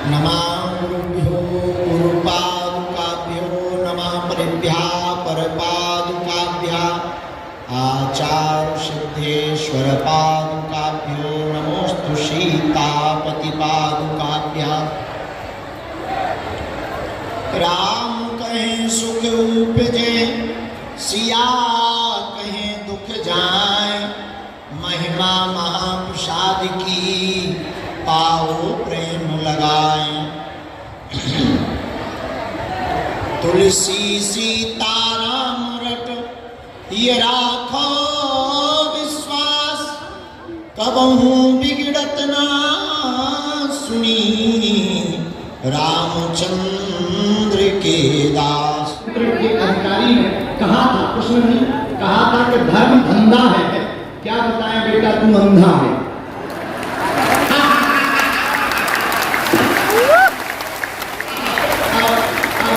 नमः गुरुभ्यो गुरुपादुकाभ्यो नमः परिभ्यः परपादुकाभ्यः आचार्यसिद्धेश्वर पादुकाभ्यो नमोस्तु सीतापतिपादुकाभ्यः। राम कहें सुख उपजे सिया कहें दुख जाए, महिमा महाप्रसाद की पाओ प्रेम लगाए। तुलसी सीता राम रट ये राखो विश्वास, कबहू बिगड़त ना सुनी रामचंद्र के दास। के अधिकारी ने कहा था, कृष्ण ने कहा था कि धर्म अंधा है। क्या बताएं बेटा, तू अंधा है।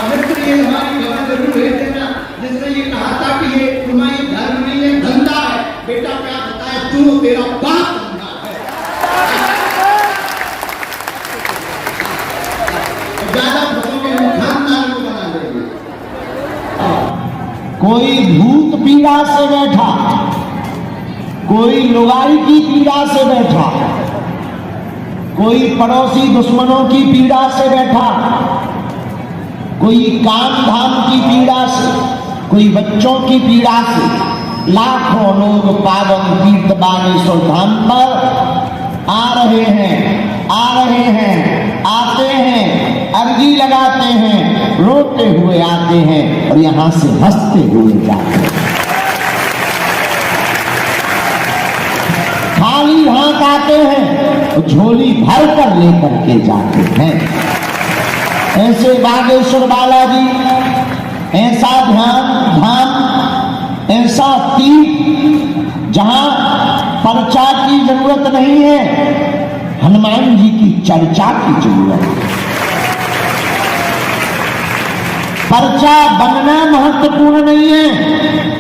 मित्र ये हमारी खबर जरूर भेज देना जिसने ये कहा था कि ये तुम्हारी धर्म नहीं है, धंधा है। बेटा क्या बताए, तू तेरा बाप अंधा है। ज्यादा भगोगे खानदान को बना देंगे। कोई भूत पीड़ा से बैठा, कोई लुगाई की पीड़ा से बैठा, कोई पड़ोसी दुश्मनों की पीड़ा से बैठा, कोई काम धाम की पीड़ा से, कोई बच्चों की पीड़ा से, लाखों लोग पावन तीर्थ बागेश्वर धाम पर आ रहे हैं, आते हैं, अर्जी लगाते हैं, रोते हुए आते हैं और यहां से हंसते हुए जाते हैं। खाली हाथ आते हैं तो झोली भर कर लेकर के जाते हैं। ऐसे बागेश्वर बालाजी, ऐसा ध्यान धाम, ऐसा तीर्थ जहां पर्चा की जरूरत नहीं है, हनुमान जी की चर्चा की जरूरत है। पर्चा बनना महत्वपूर्ण नहीं है,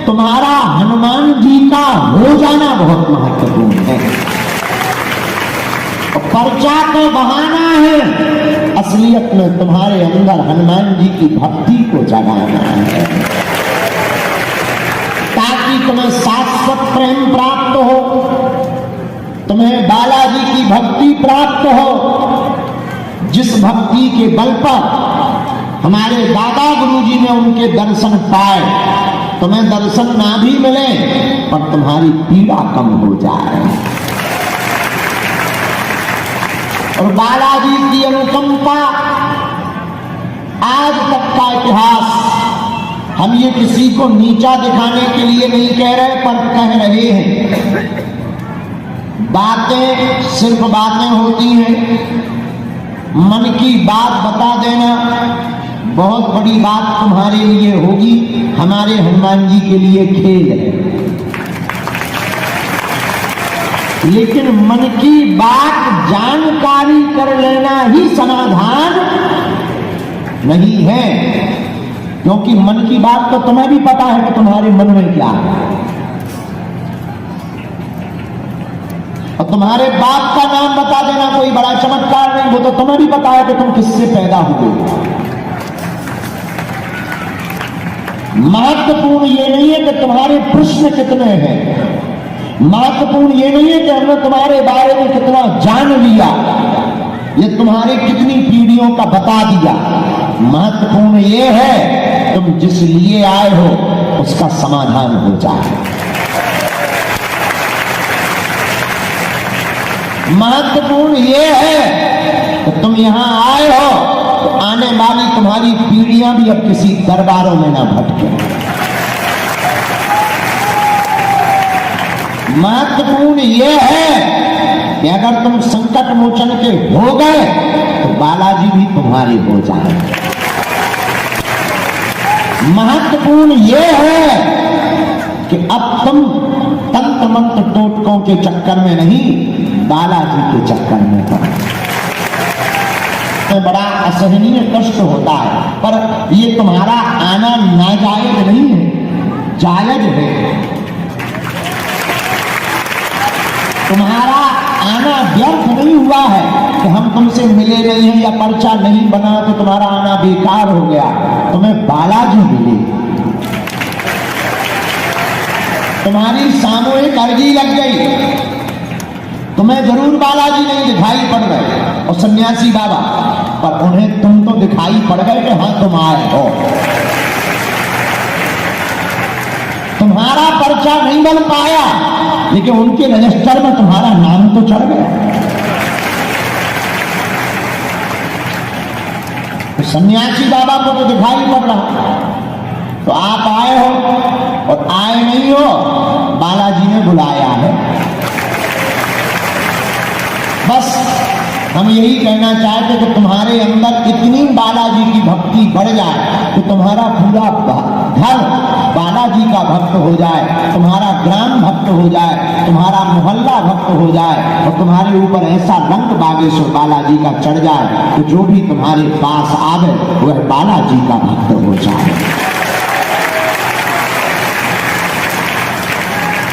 तुम्हारा हनुमान जी का हो जाना बहुत महत्वपूर्ण है। पर्चा को बहाना है, असलियत में तुम्हारे अंदर हनुमान जी की भक्ति को जगाना है, ताकि तुम्हें शाश्वत प्रेम प्राप्त हो, तुम्हें बालाजी की भक्ति प्राप्त हो, जिस भक्ति के बल पर हमारे दादा गुरुजी ने उनके दर्शन पाए। तुम्हें दर्शन ना भी मिले पर तुम्हारी पीड़ा कम हो जाए। और बालाजी की अनुकंपा आज तक का इतिहास, हम ये किसी को नीचा दिखाने के लिए नहीं कह रहे पर कह रहे हैं। बातें सिर्फ बातें होती हैं, मन की बात बता देना बहुत बड़ी बात तुम्हारे लिए होगी, हमारे हनुमान जी के लिए खेल है। लेकिन मन की बात जानकारी कर लेना ही समाधान नहीं है, क्योंकि मन की बात तो तुम्हें भी पता है कि तुम्हारे मन में क्या है, और तुम्हारे बाप का नाम बता देना कोई बड़ा चमत्कार नहीं, वो तो तुम्हें भी पता है कि तुम किससे पैदा हुए। महत्वपूर्ण ये नहीं है कि तुम्हारे प्रश्न कितने हैं, महत्वपूर्ण ये नहीं है कि हमने तुम्हारे बारे में कितना जान लिया, ये तुम्हारे कितनी पीढ़ियों का बता दिया। महत्वपूर्ण ये है तुम जिस लिए आए हो उसका समाधान हो जाए। महत्वपूर्ण ये है कि तुम यहां आए हो तो आने वाली तुम्हारी पीढ़ियां भी अब किसी दरबारों में ना भटके। महत्वपूर्ण ये है कि अगर तुम संकट मोचन के हो गए तो बालाजी भी तुम्हारे हो जाएंगे। महत्वपूर्ण ये है कि अब तुम तंत्र मंत्र टोटकों के चक्कर में नहीं, बालाजी के चक्कर में पड़ो। तो बड़ा असहनीय कष्ट होता है, पर ये तुम्हारा आना नाजायज नहीं है, जायज है। तुम्हारा आना व्यर्थ नहीं हुआ है कि हम तुमसे मिले नहीं हैं या पर्चा नहीं बना तो तुम्हारा आना बेकार हो गया। तुम्हें बालाजी मिले, तुम्हारी सामूहिक अर्जी लग गई, तुम्हें जरूर बालाजी नहीं दिखाई पड़ गए और सन्यासी बाबा, पर उन्हें तुम तो दिखाई पड़ गए कि हाँ तुम आए हो। तुम्हारा पर्चा नहीं बन पाया लेकिन उनके रजिस्टर में तुम्हारा नाम तो चढ़ गया। तो सन्यासी बाबा को तो दिखाई पड़ रहा, तो आप आए हो और आए नहीं हो, बालाजी ने बुलाया है। बस हम यही कहना चाहते कि तुम्हारे अंदर इतनी बालाजी की भक्ति बढ़ जाए कि तुम्हारा पूरा घर बालाजी का भक्त हो जाए, तुम्हारा ग्राम भक्त हो जाए, तुम्हारा मोहल्ला भक्त हो जाए और तुम्हारे ऊपर ऐसा रंग बागेश्वर बालाजी का चढ़ जाए कि जो भी तुम्हारे पास आवे वह बालाजी का भक्त हो जाए।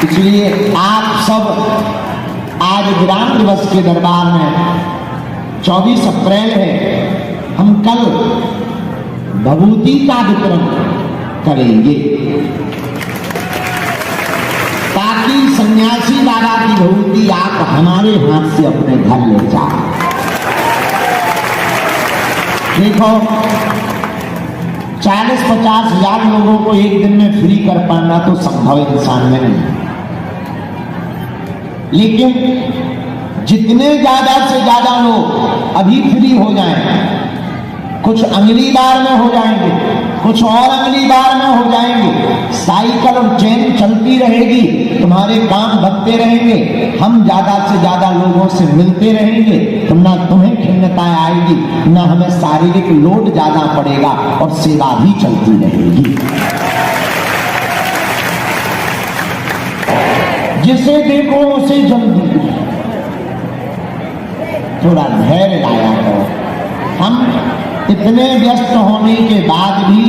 इसलिए आप सब आज विराम दिवस के दरबार में 24 अप्रैल है, हम कल भभूति का वितरण करेंगे ताकि सन्यासी बाबा की भभूति आप हमारे हाथ से अपने घर ले जाओ। देखो 40-50 हजार लोगों को एक दिन में फ्री कर पाना तो संभव इंसान में नहीं, लेकिन जितने ज्यादा से ज्यादा लोग अभी फ्री हो जाएंगे, कुछ अगली बार में हो जाएंगे, कुछ और अगली बार में हो जाएंगे, साइकिल और चेन चलती रहेगी, तुम्हारे काम बढ़ते रहेंगे, हम ज्यादा से ज्यादा लोगों से मिलते रहेंगे, तो ना तुम्हें खिन्नता आएगी, ना हमें शारीरिक लोड ज्यादा पड़ेगा और सेवा भी चलती रहेगी। जिसे देखो उसे जल्दी थोड़ा धैर्य लाया करो। हम इतने व्यस्त होने के बाद भी,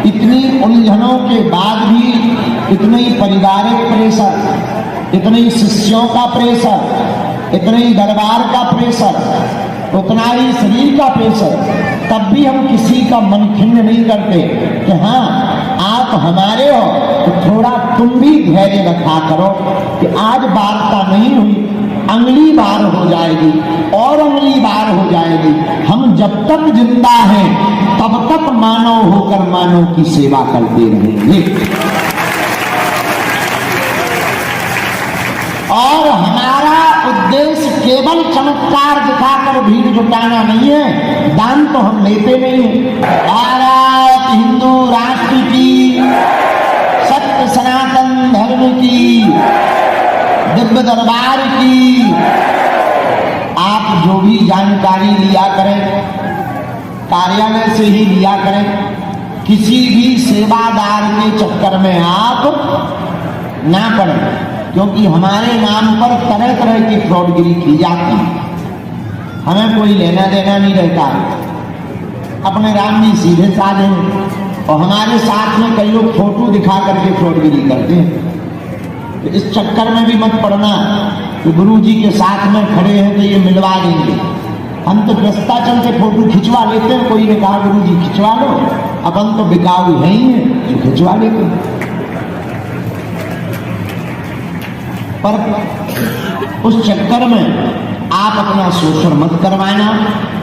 इतनी उलझनों के बाद भी, इतने ही पारिवारिक प्रेशर, इतने ही शिष्यों का प्रेशर, इतने ही दरबार का प्रेशर, उतना ही शरीर का प्रेशर, तब भी हम किसी का मन खिन्न नहीं करते कि हाँ आप हमारे हो तो थोड़ा तुम भी धैर्य रखा करो कि आज वार्ता नहीं हुई, अगली बार हो जाएगी और अगली बार हो जाएगी। हम जब तक जिंदा हैं तब तक मानव होकर मानव की सेवा करते रहेंगे और हमारा उद्देश्य केवल चमत्कार दिखाकर भीड़ जुटाना नहीं है, दान तो हम लेते नहीं है। भारत हिंदू राष्ट्र की, सत्य सनातन धर्म की, दिव्य दरबार की आप जो भी जानकारी लिया करें कार्यालय से ही लिया करें, किसी भी सेवादार के चक्कर में आप ना पड़े, क्योंकि हमारे नाम पर तरह तरह की फ्रॉडगिरी की जाती है, हमें कोई लेना देना नहीं रहता, अपने राम जी सीधे साधे और हमारे साथ में कई लोग फोटो दिखा करके फ्रॉडगिरी करते हैं। तो इस चक्कर में भी मत पड़ना कि गुरु जी के साथ में खड़े हैं तो ये मिलवा देंगे। हम तो भ्रष्टाचार से फोटो खिंचवा लेते हैं, कोई ने कहा गुरु जी खिंचवा लो, अपन तो बिकाऊ है ही है तो खिंचवा लेते हैं। पर उस चक्कर में आप अपना शोषण मत करवाना।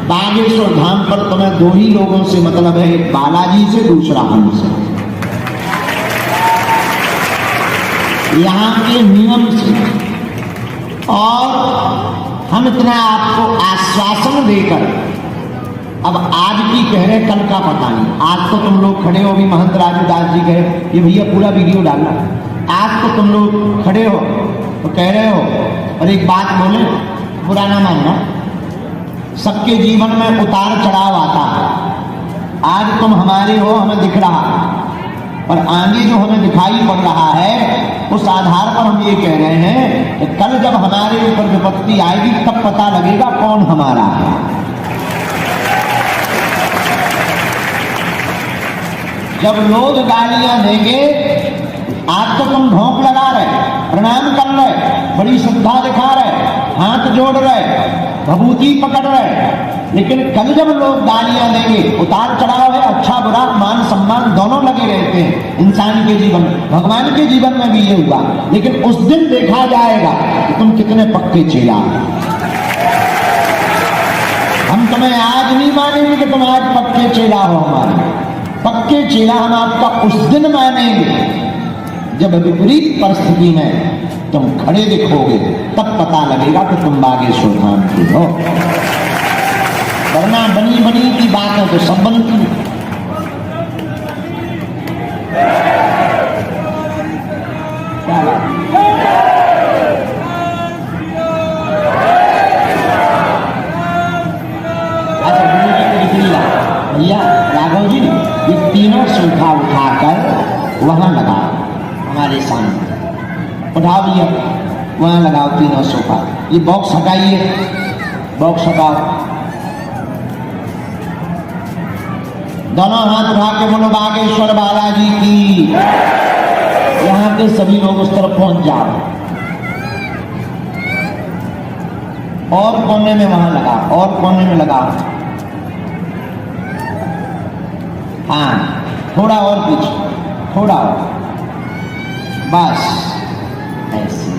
बागेश्वर धाम पर तुम्हें दो ही लोगों से मतलब है, एक बालाजी से, दूसरा हमसे। यहाँ के नियम से और हम इतना आपको आश्वासन देकर, अब आज की कह रहे कल का पता नहीं, आज तो तुम लोग खड़े हो, अभी महंत राजूदास जी कहे ये भैया पूरा वीडियो डालना, आज तो तुम लोग खड़े हो तो कह रहे हो। और एक बात बोले, बुरा ना मानना, सबके जीवन में उतार चढ़ाव आता है। आज तुम हमारे हो, हमें दिख रहा, और आगे जो हमें दिखाई पड़ रहा है उस आधार पर हम ये कह रहे हैं कि कल जब हमारे ऊपर विपत्ति आएगी तब पता लगेगा कौन हमारा है। जब लोग गालियां देंगे, आज तो तुम भौंक लगा रहे, प्रणाम कर रहे, बड़ी श्रद्धा दिखा रहे, हाथ जोड़ रहे, भभूति पकड़ रहे। लेकिन कल जब लोग गालियां देंगे, उतार चढ़ाव है, अच्छा बुरा, मान सम्मान दोनों लगे रहते हैं इंसान के जीवन में, भगवान के जीवन में भी ये हुआ। लेकिन उस दिन देखा जाएगा कि तुम कितने पक्के चेला हो। हम तुम्हें आज नहीं मानेंगे कि तुम आज पक्के चेला हो हमारे, पक्के चेला हम आपका उस दिन मानेंगे जब विपरीत परिस्थिति में तुम खड़े दिखोगे, तब पता लगेगा कि तुम बागेश्वर धाम के हो। वरना बनी बनी की बात है तो सब बनती है। क्या बात? अच्छा भैया राघव जी, ये तीनों सोफा उठाकर वहां लगाओ हमारे सामने, उठाओ भैया वहां लगाओ तीनों सोफा। ये बॉक्स हटाइए, बॉक्स हटाओ, दोनों हाथ उठा के बोलो बागेश्वर बालाजी की। यहां के सभी लोग उस तरफ पहुंच जाओ, और कोने में वहां लगाओ, और कोने में लगाओ। हाँ थोड़ा और पीछे, थोड़ा और, बस ऐसे।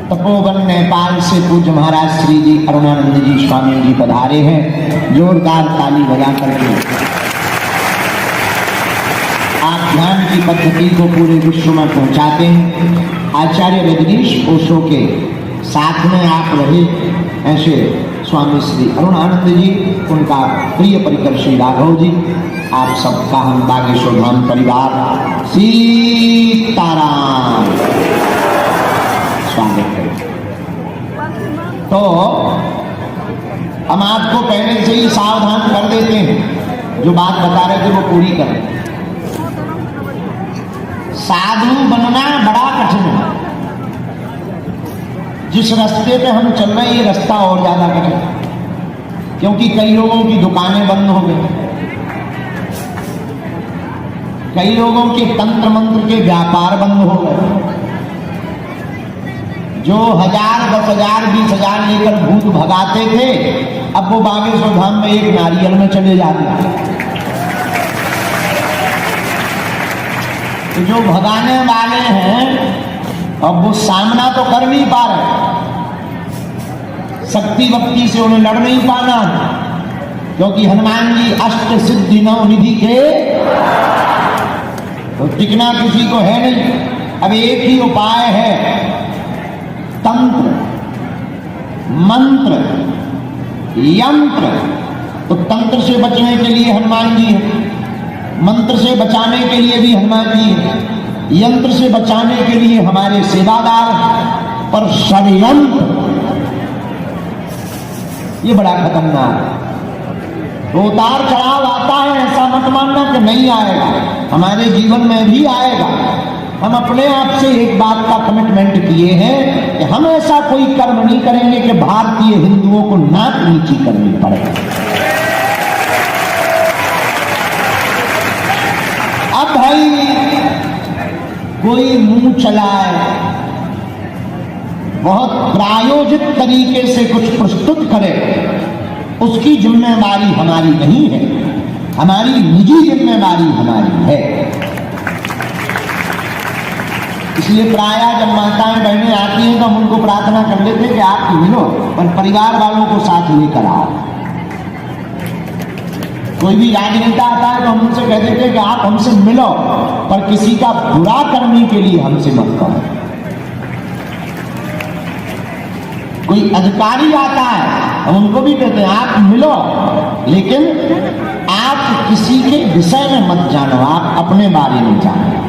तपोवन नेपाल से पूज्य महाराज श्री जी अरुणानंद जी स्वामी जी पधारे हैं। जोरदार ताली बजा करके आप ध्यान की पद्धति को पूरे विश्व में पहुंचाते हैं। आचार्य रजनीश ओशो के साथ में आप रहे, ऐसे स्वामी श्री अरुणानंद जी, उनका प्रिय परिकर श्री राघव जी, आप सबका हम बागेश्वर धाम परिवार सीताराम स्वागत करें। तो हम आपको पहले से ही सावधान कर देते हैं, जो बात बता रहे थे वो पूरी करें। साधु बनना बड़ा कठिन है। जिस रास्ते पे हम चल रहे हैं ये रास्ता और ज्यादा कठिन है, क्योंकि कई लोगों की दुकानें बंद हो गई, कई लोगों के तंत्र मंत्र के व्यापार बंद हो गए। जो 1000, 10,000, 20,000 लेकर भूत भगाते थे, अब वो बागेश्वर धाम में एक नारियल में चले जाते हैं। तो जो भगाने वाले हैं अब वो सामना तो कर नहीं पा रहे, शक्ति भक्ति से उन्हें लड़ नहीं पाना, क्योंकि हनुमान जी अष्ट सिद्धि नौ निधि के तो टिकना किसी को है नहीं। अब एक ही उपाय है, तंत्र मंत्र यंत्र। तो तंत्र से बचने के लिए हनुमान जी है, मंत्र से बचाने के लिए भी हनुमान जी है, यंत्र से बचाने के लिए हमारे सेवादार। पर षड्यंत्र ये बड़ा खतरनाक है। तो उतार चढ़ाव आता है, ऐसा मत मानना कि नहीं आएगा, हमारे जीवन में भी आएगा। हम अपने आप से एक बात का कमिटमेंट किए हैं कि हम ऐसा कोई कर्म नहीं करेंगे कि भारतीय हिंदुओं को नाक नीची करनी पड़े। अब भाई कोई मुंह चलाए, बहुत प्रायोजित तरीके से कुछ प्रस्तुत करे, उसकी जिम्मेदारी हमारी नहीं है, हमारी निजी जिम्मेदारी हमारी है। इसलिए प्राय जब माताएं बहनें आती हैं तो हम उनको प्रार्थना कर लेते हैं कि आप मिलो, पर परिवार वालों को साथ लेकर आओ। कोई भी राजनेता आता है तो हम उनसे कह देते हैं कि आप हमसे मिलो, पर किसी का बुरा करने के लिए हमसे मत करो। कोई अधिकारी आता है हम उनको भी कहते हैं आप मिलो, लेकिन आप किसी के विषय में मत जानो, आप अपने बारे में जानो।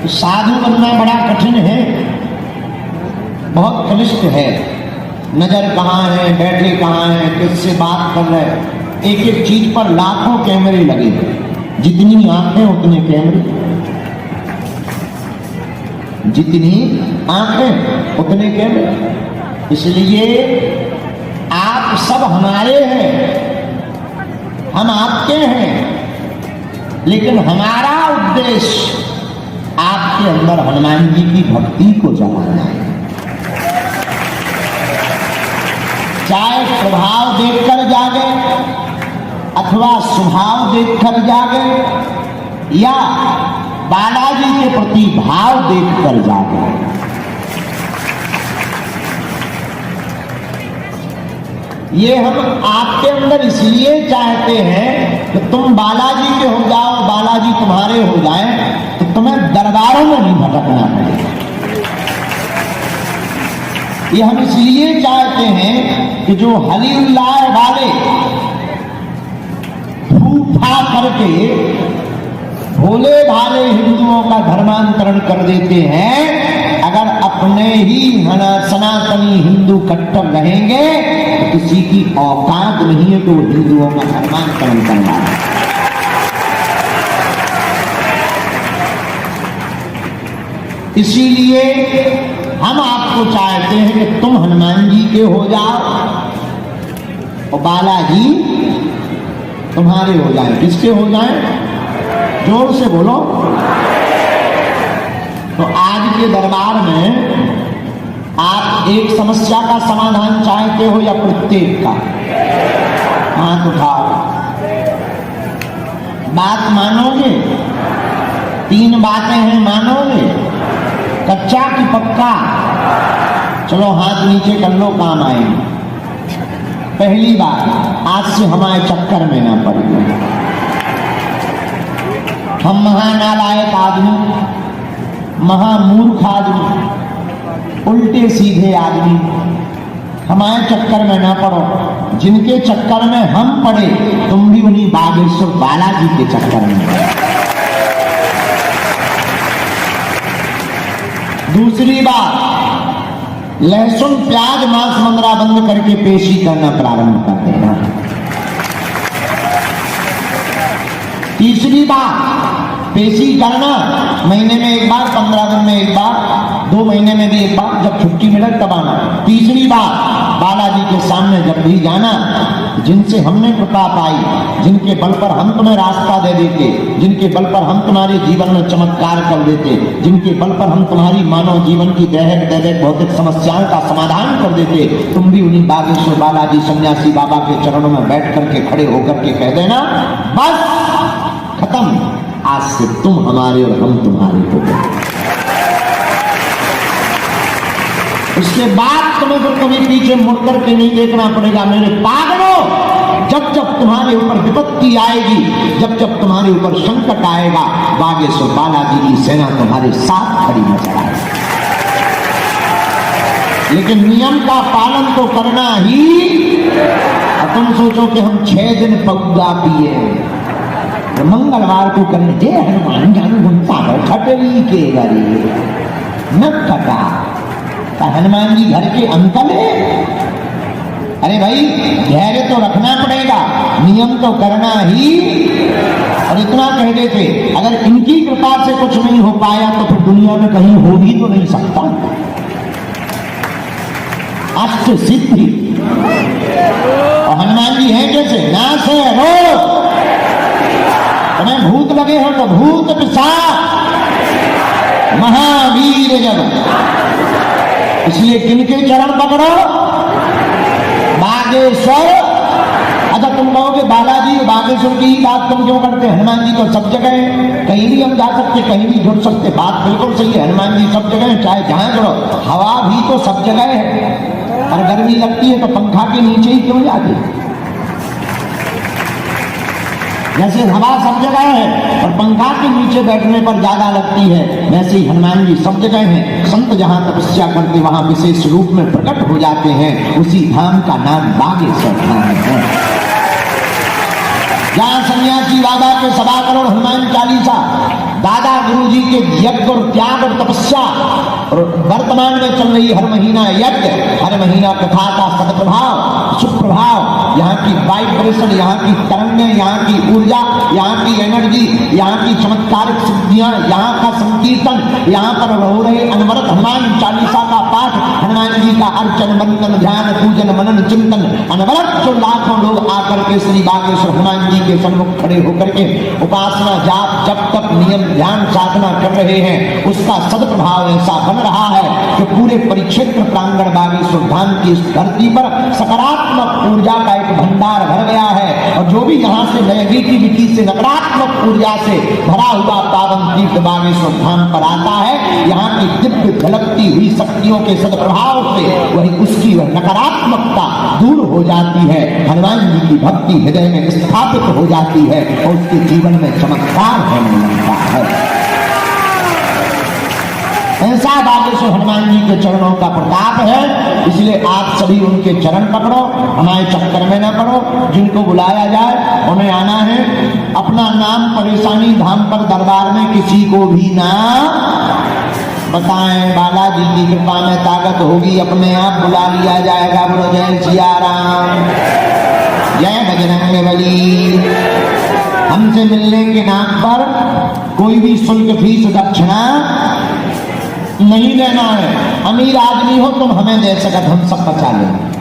तो साधु बनना बड़ा कठिन है, बहुत क्लिष्ट है। नजर कहाँ है, बैठे कहाँ है, किससे बात कर रहे हैं, एक एक चीज पर लाखों कैमरे लगे, जितनी आंखें उतने कैमरे, जितनी आंखें उतने कैमरे। इसलिए आप सब हमारे हैं, हम आपके हैं, लेकिन हमारा उद्देश्य आपके अंदर हनुमान जी की भक्ति को जगाना है। चाहे प्रभाव देखकर जागे अथवा स्वभाव देखकर जागे या बालाजी के प्रति भाव देखकर जागे। ये हम आपके अंदर इसलिए चाहते हैं कि तुम बालाजी के हो जाओ, बालाजी तुम्हारे हो जाए, तो तुम्हें दरबारों में नहीं भटकना पड़ेगा। ये हम इसलिए चाहते हैं कि जो हली उल्लाह वाले फूफा करके भोले भाले हिंदुओं का धर्मांतरण कर देते हैं, अगर अपने ही सनातनी हिंदू कट्टर रहेंगे तो किसी की औकात नहीं है तो हिंदुओं का धर्मांतरण करना है। इसीलिए हम आपको चाहते हैं कि तुम हनुमान जी के हो जाओ और बालाजी तुम्हारे हो जाए। किसके हो जाए? जोर से बोलो। तो आज के दरबार में आप एक समस्या का समाधान चाहते हो या प्रत्येक का? हाथ उठाओ। बात मानोगे? 3 बातें हैं, मानोगे? कच्चा की पक्का? चलो हाथ नीचे कर लो, काम आएंगे। पहली बात, आज से हमारे चक्कर में ना पड़े। हम महानालायक आदमी, महामूर्ख आदमी, उल्टे सीधे आदमी, हमारे चक्कर में ना पड़ो। जिनके चक्कर में हम पड़े, तुम भी उन्हीं बागेश्वर बालाजी के चक्कर में पड़ो। दूसरी बात, लहसुन प्याज मांस मंगरा बंद करके पेशी करना प्रारंभ कर देना। तीसरी बात, पेशी करना महीने में एक बार, 15 दिन में एक बार, 2 महीने में भी एक बार, जब छुट्टी मिले तब आना। तीसरी बात, बालाजी के सामने जब भी जाना, जिनसे हमने कृपा पाई, जिनके बल पर हम तुम्हें रास्ता दे देते, जिनके बल पर हम तुम्हारे जीवन में चमत्कार कर देते, जिनके बल पर हम तुम्हारी मानव जीवन की दैहिक दैविक भौतिक समस्याओं का समाधान कर देते, तुम भी उन्हीं बागेश्वर बालाजी सन्यासी बाबा के चरणों में बैठ करके खड़े होकर के कह देना, बस खत्म, आज से तुम हमारे और हम तुम्हारे हो गए। उसके बाद तुम्हें फिर कभी पीछे मुड़ करके नहीं देखना पड़ेगा। मेरे पागलों, जब जब तुम्हारे ऊपर विपत्ति आएगी, जब जब तुम्हारे ऊपर संकट आएगा, बागेश्वर बालाजी की सेना तुम्हारे साथ खड़ी नजर आएगी। लेकिन नियम का पालन तो करना ही। तुम सोचो कि हम 6 दिन पौधा पिए, मंगलवार को करें जय हनुमान ज्ञान गुणता खटरी के गरी न कटा। हनुमान जी घर के अंकल है। अरे भाई, धैर्य तो रखना पड़ेगा, नियम तो करना ही। और इतना कह देते, अगर इनकी कृपा से कुछ नहीं हो पाया तो फिर दुनिया में कहीं हो भी तो नहीं सकता। अष्ट सिद्धि। और हनुमान जी हैं कैसे? ना से रो, तुम्हें भूत लगे हो तो भूत पिशाच, महावीर जब। इसलिए किनके चरण पकड़ो? बागेश्वर। अच्छा, तुम कहोगे बालाजी बागेश्वर की बात तुम क्यों करते? हनुमान जी तो सब जगह है, कहीं भी हम जा सकते, कहीं भी जुड़ सकते। बात बिल्कुल सही है, हनुमान जी सब जगह है, चाहे जहां जुड़ो। हवा भी तो सब जगह है, और गर्मी लगती है तो पंखा के नीचे ही क्यों जाती? जैसे हवा सब जगह है और पंखा के नीचे बैठने पर ज्यादा लगती है, वैसे ही हनुमान जी सब जगह हैं। संत जहां तपस्या करते वहां विशेष रूप में प्रकट हो जाते हैं। उसी धाम का नाम बागेश्वर धाम है। जहां सन्यासी बाबा के 1.25 करोड़ हनुमान चालीसा, दादा गुरु जी के यज्ञ और त्याग और तपस्या, और वर्तमान में चल रही हर महीना यज्ञ, हर महीना कथा का सदप्रभाव सुप्रभाव, यहाँ की वाइब्रेशन, यहाँ की तरंगें, यहाँ की ऊर्जा, यहाँ की एनर्जी, यहाँ की चमत्कारिक सिद्धियां, यहाँ का संकीर्तन, यहाँ पर हो रहे अनवरत हनुमान चालीसा का पाठ, हनुमान जी का अर्चन वंदन ध्यान पूजन मनन चिंतन अनवरत जो लाखों लोग आकर के श्री बागेश्वर हनुमान जी के सन्मुख खड़े होकर के उपासना जाप जप तप नियम ध्यान साधना कर रहे हैं, उसका सदप्रभाव ऐसा बन रहा है कि पूरे परिक्षेत्र प्रांगण बागेश्वर धाम की इस धरती पर सकारात्मक ऊर्जा का एक भंडार भर गया है। और जो भी यहाँ से नेगेटिविटी से नकारात्मक ऊर्जा से भरा हुआ पावन तीर्थ बागेश्वर धाम पर आता है, यहाँ की दिव्य झलकती हुई शक्तियों के सदप्रभाव से वही उसकी वह नकारात्मकता दूर हो जाती है, हनुमान जी की भक्ति हृदय में स्थापित हो जाती है और उसके जीवन में चमत्कार होने लगता है। ऐसा बागेश्वर हनुमान जी के चरणों का प्रताप है। इसलिए आप सभी उनके चरण पकड़ो, हमारे चक्कर में न पड़ो। जिनको बुलाया जाए उन्हें आना है, अपना नाम परेशानी धाम पर दरबार में किसी को भी ना बताएं। बालाजी की कृपा में ताकत होगी, अपने आप बुला लिया जाएगा। बोलो जय सिया राम, जय बजरंगबली। हमसे मिलने के नाम पर कोई भी शुल्क फीस दक्षिणा नहीं लेना है। अमीर आदमी हो तुम हमें दे सकत, हम सब बचा लेंगे।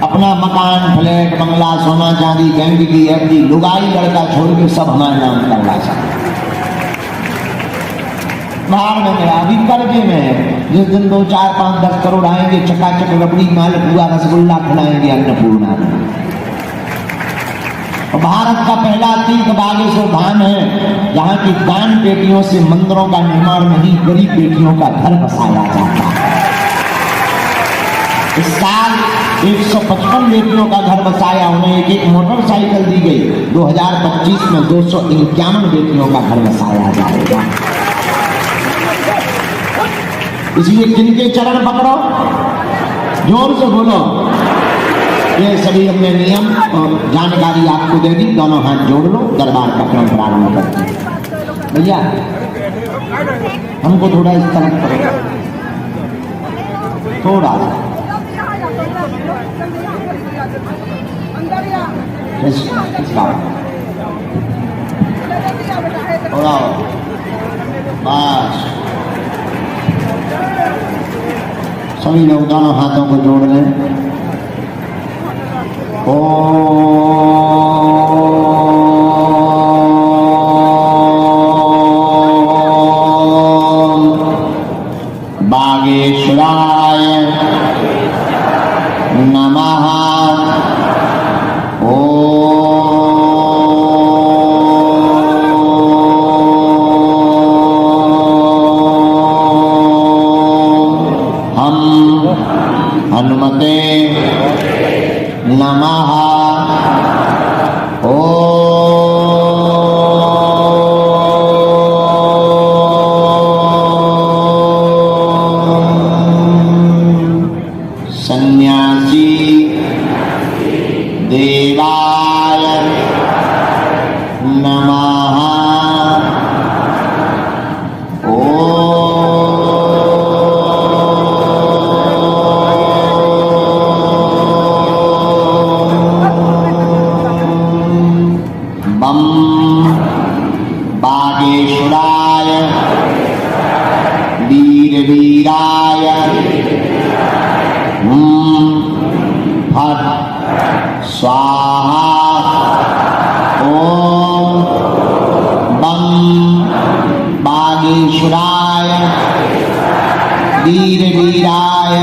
अपना मकान फ्लैट बंगला सोना चांदी बैंक की एफडी लुगाई लड़का छोड़ के सब हमारे नाम करवा सकते। बाहर में गया अभी कर्जे में है, जिस दिन 2 4 5 10 करोड़ आएंगे चकाचक रबड़ी माल हुआ रसगुल्ला खिलाएंगे अन्नपूर्णा में। भारत का पहला तीर्थ बागेश्वर धाम है, जहाँ की दान पेटियों से मंदिरों का निर्माण नहीं, गरीब बेटियों का घर बसाया जाता है। इस साल 155 बेटियों का घर बसाया, उन्हें एक मोटरसाइकिल दी गई। 2025 में 251 बेटियों का घर बसाया जाएगा। इसलिए किनके चरण पकड़ो, जोर से बोलो। ये सभी हमने नियम और जानकारी आपको दे दी। दोनों हाथ जोड़ लो, दरबार का क्रम प्रारंभ करते हैं। भैया हमको थोड़ा इस तरफ करो, थोड़ा थोड़ा बस। सभी लोग दोनों हाथों को जोड़ लें। बागेश्वराय नमः। हम हनुमते नमः। सन्यासी देवाय नमः। बम बागेश्वराय वीर वीराय फट स्वाहा। ओम बम बागेश्वराय वीर वीराय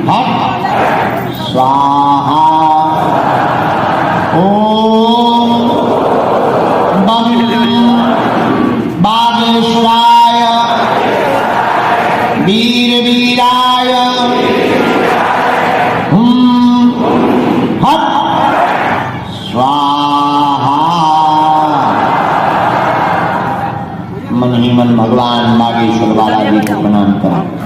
फट स्वाहा। ओम बम बागेश्वराय वीर वीराय फट स्वाहा। मन ही मन भगवान बागेश्वर बालाजी को प्रणाम करें।